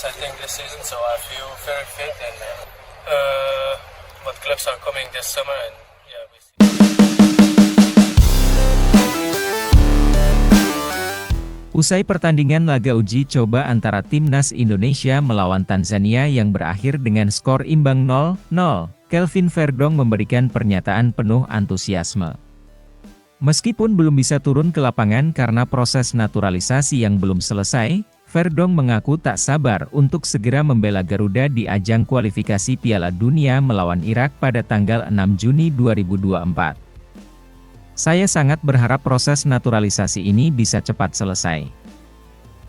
exciting this season, so I feel very fit and what clubs are coming this summer and yeah, we see. Usai pertandingan laga uji coba antara Timnas Indonesia melawan Tanzania yang berakhir dengan skor imbang 0-0, Kelvin Verdong memberikan pernyataan penuh antusiasme. Meskipun belum bisa turun ke lapangan karena proses naturalisasi yang belum selesai, Verdong mengaku tak sabar untuk segera membela Garuda di ajang kualifikasi Piala Dunia melawan Irak pada tanggal 6 Juni 2024. Saya sangat berharap proses naturalisasi ini bisa cepat selesai.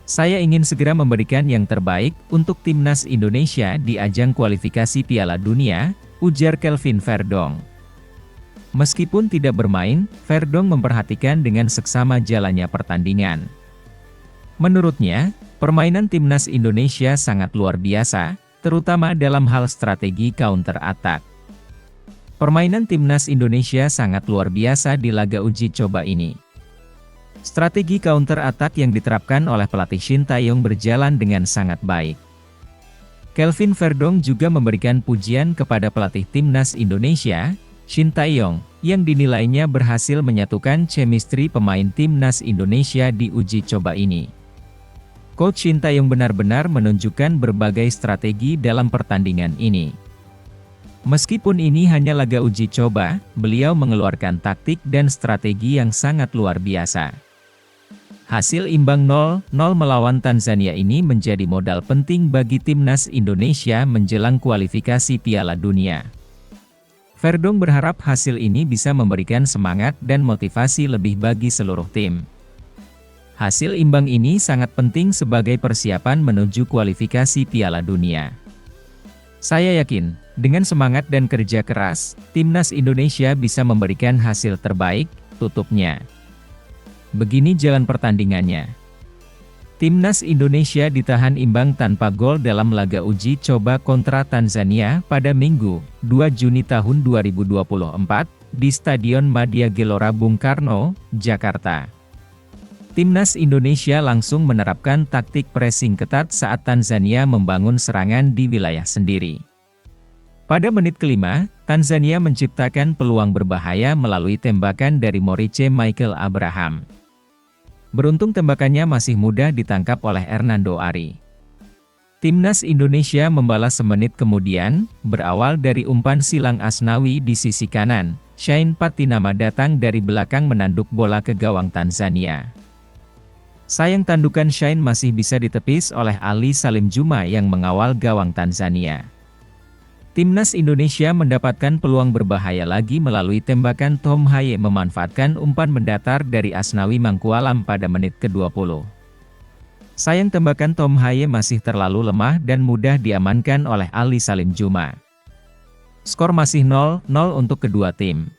Saya ingin segera memberikan yang terbaik untuk Timnas Indonesia di ajang kualifikasi Piala Dunia, ujar Kelvin Verdong. Meskipun tidak bermain, Verdong memperhatikan dengan seksama jalannya pertandingan. Menurutnya, permainan Timnas Indonesia sangat luar biasa, terutama dalam hal strategi counter attack. Permainan Timnas Indonesia sangat luar biasa di laga uji coba ini. Strategi counter attack yang diterapkan oleh pelatih Shin Tae-yong berjalan dengan sangat baik. Kelvin Verdong juga memberikan pujian kepada pelatih Timnas Indonesia, Shin Tae-yong, yang dinilainya berhasil menyatukan chemistry pemain Timnas Indonesia di uji coba ini. Coach Shin Tae-yong benar-benar menunjukkan berbagai strategi dalam pertandingan ini. Meskipun ini hanya laga uji coba, beliau mengeluarkan taktik dan strategi yang sangat luar biasa. Hasil imbang 0-0 melawan Tanzania ini menjadi modal penting bagi Timnas Indonesia menjelang kualifikasi Piala Dunia. Verdong berharap hasil ini bisa memberikan semangat dan motivasi lebih bagi seluruh tim. Hasil imbang ini sangat penting sebagai persiapan menuju kualifikasi Piala Dunia. Saya yakin, dengan semangat dan kerja keras, Timnas Indonesia bisa memberikan hasil terbaik, tutupnya. Begini jalan pertandingannya. Timnas Indonesia ditahan imbang tanpa gol dalam laga uji coba kontra Tanzania pada Minggu, 2 Juni tahun 2024, di Stadion Madia Gelora Bung Karno, Jakarta. Timnas Indonesia langsung menerapkan taktik pressing ketat saat Tanzania membangun serangan di wilayah sendiri. Pada menit kelima, Tanzania menciptakan peluang berbahaya melalui tembakan dari Morice Michael Abraham. Beruntung tembakannya masih mudah ditangkap oleh Hernando Ari. Timnas Indonesia membalas semenit kemudian, berawal dari umpan silang Asnawi di sisi kanan. Shane Patinama datang dari belakang menanduk bola ke gawang Tanzania. Sayang tandukan Shane masih bisa ditepis oleh Ali Salim Juma yang mengawal gawang Tanzania. Timnas Indonesia mendapatkan peluang berbahaya lagi melalui tembakan Tom Haye memanfaatkan umpan mendatar dari Asnawi Mangkualam pada menit ke-20. Sayang tembakan Tom Haye masih terlalu lemah dan mudah diamankan oleh Ali Salim Juma. Skor masih 0-0 untuk kedua tim.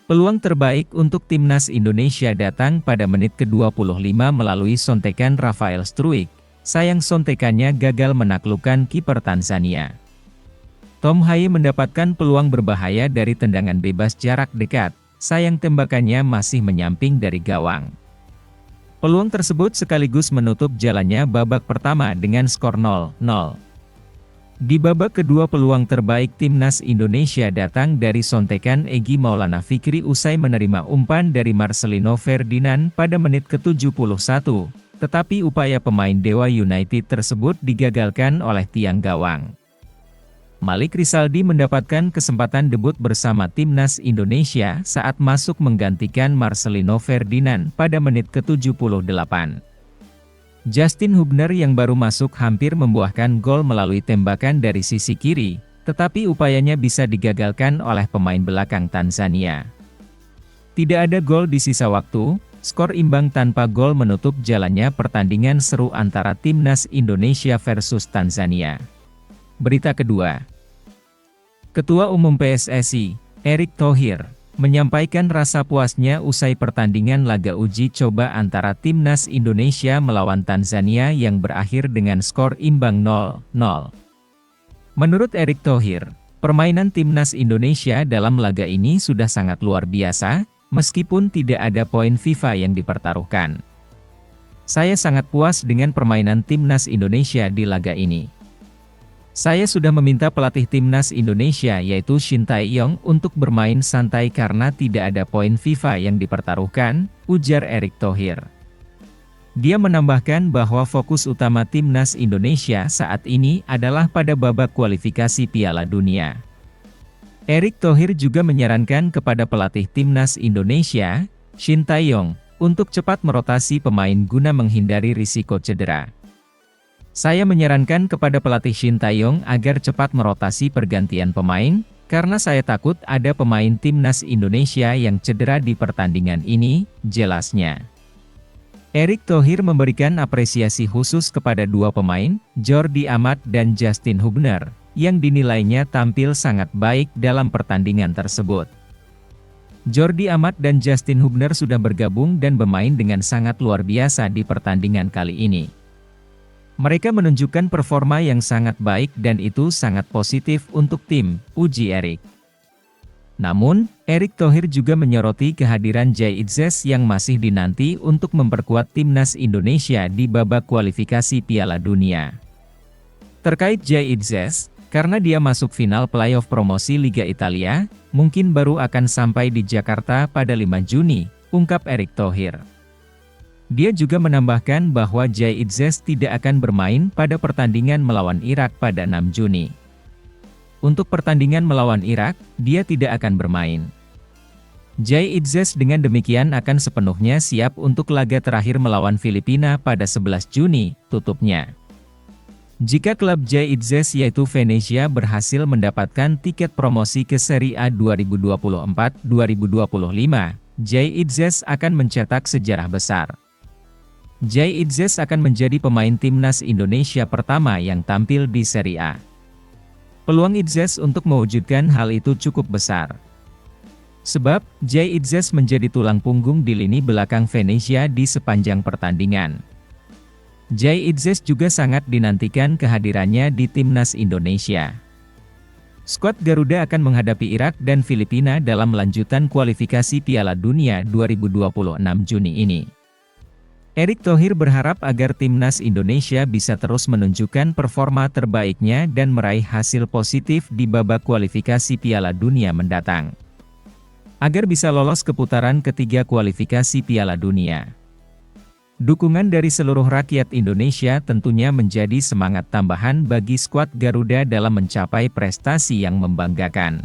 Peluang terbaik untuk Timnas Indonesia datang pada menit ke-25 melalui sontekan Rafael Struijk. Sayang sontekannya gagal menaklukkan kiper Tanzania. Tom Haye mendapatkan peluang berbahaya dari tendangan bebas jarak dekat, sayang tembakannya masih menyamping dari gawang. Peluang tersebut sekaligus menutup jalannya babak pertama dengan skor 0-0. Di babak kedua peluang terbaik Timnas Indonesia datang dari sontekan Egy Maulana Fikri usai menerima umpan dari Marcelino Ferdinand pada menit ke-71, tetapi upaya pemain Dewa United tersebut digagalkan oleh tiang gawang. Malik Rizaldi mendapatkan kesempatan debut bersama Timnas Indonesia saat masuk menggantikan Marcelino Ferdinand pada menit ke-78. Justin Hubner yang baru masuk hampir membuahkan gol melalui tembakan dari sisi kiri, tetapi upayanya bisa digagalkan oleh pemain belakang Tanzania. Tidak ada gol di sisa waktu, skor imbang tanpa gol menutup jalannya pertandingan seru antara Timnas Indonesia versus Tanzania. Berita kedua. Ketua Umum PSSI, Erick Thohir, menyampaikan rasa puasnya usai pertandingan laga uji coba antara Timnas Indonesia melawan Tanzania yang berakhir dengan skor imbang 0-0. Menurut Erick Thohir, permainan Timnas Indonesia dalam laga ini sudah sangat luar biasa, meskipun tidak ada poin FIFA yang dipertaruhkan. Saya sangat puas dengan permainan timnas Indonesia di laga ini. Saya sudah meminta pelatih timnas Indonesia yaitu Shin Tae-yong untuk bermain santai karena tidak ada poin FIFA yang dipertaruhkan, ujar Erick Thohir. Dia menambahkan bahwa fokus utama timnas Indonesia saat ini adalah pada babak kualifikasi Piala Dunia. Erick Thohir juga menyarankan kepada pelatih timnas Indonesia, Shin Tae-yong, untuk cepat merotasi pemain guna menghindari risiko cedera. Saya menyarankan kepada pelatih Shin Tae-yong agar cepat merotasi pergantian pemain, karena saya takut ada pemain timnas Indonesia yang cedera di pertandingan ini, jelasnya. Erick Thohir memberikan apresiasi khusus kepada dua pemain, Jordi Amat dan Justin Hubner, yang dinilainya tampil sangat baik dalam pertandingan tersebut. Jordi Amat dan Justin Hubner sudah bergabung dan bermain dengan sangat luar biasa di pertandingan kali ini. Mereka menunjukkan performa yang sangat baik dan itu sangat positif untuk tim, uji Erick. Namun, Erick Thohir juga menyoroti kehadiran Jay Itzes yang masih dinanti untuk memperkuat timnas Indonesia di babak kualifikasi Piala Dunia. Terkait Jay Itzes, karena dia masuk final playoff promosi Liga Italia, mungkin baru akan sampai di Jakarta pada 5 Juni, ungkap Erick Thohir. Dia juga menambahkan bahwa Jay Itzes tidak akan bermain pada pertandingan melawan Irak pada 6 Juni. Untuk pertandingan melawan Irak, dia tidak akan bermain. Jay Itzes dengan demikian akan sepenuhnya siap untuk laga terakhir melawan Filipina pada 11 Juni, tutupnya. Jika klub Jay Itzes yaitu Venezia berhasil mendapatkan tiket promosi ke Serie A 2024-2025, Jay Itzes akan mencetak sejarah besar. Jay Itzes akan menjadi pemain timnas Indonesia pertama yang tampil di Serie A. Peluang Itzes untuk mewujudkan hal itu cukup besar. Sebab, Jay Itzes menjadi tulang punggung di lini belakang Venezia di sepanjang pertandingan. Jay Itzes juga sangat dinantikan kehadirannya di timnas Indonesia. Skuad Garuda akan menghadapi Irak dan Filipina dalam lanjutan kualifikasi Piala Dunia 2026 Juni ini. Erick Thohir berharap agar timnas Indonesia bisa terus menunjukkan performa terbaiknya dan meraih hasil positif di babak kualifikasi Piala Dunia mendatang, agar bisa lolos ke putaran ketiga kualifikasi Piala Dunia. Dukungan dari seluruh rakyat Indonesia tentunya menjadi semangat tambahan bagi skuad Garuda dalam mencapai prestasi yang membanggakan.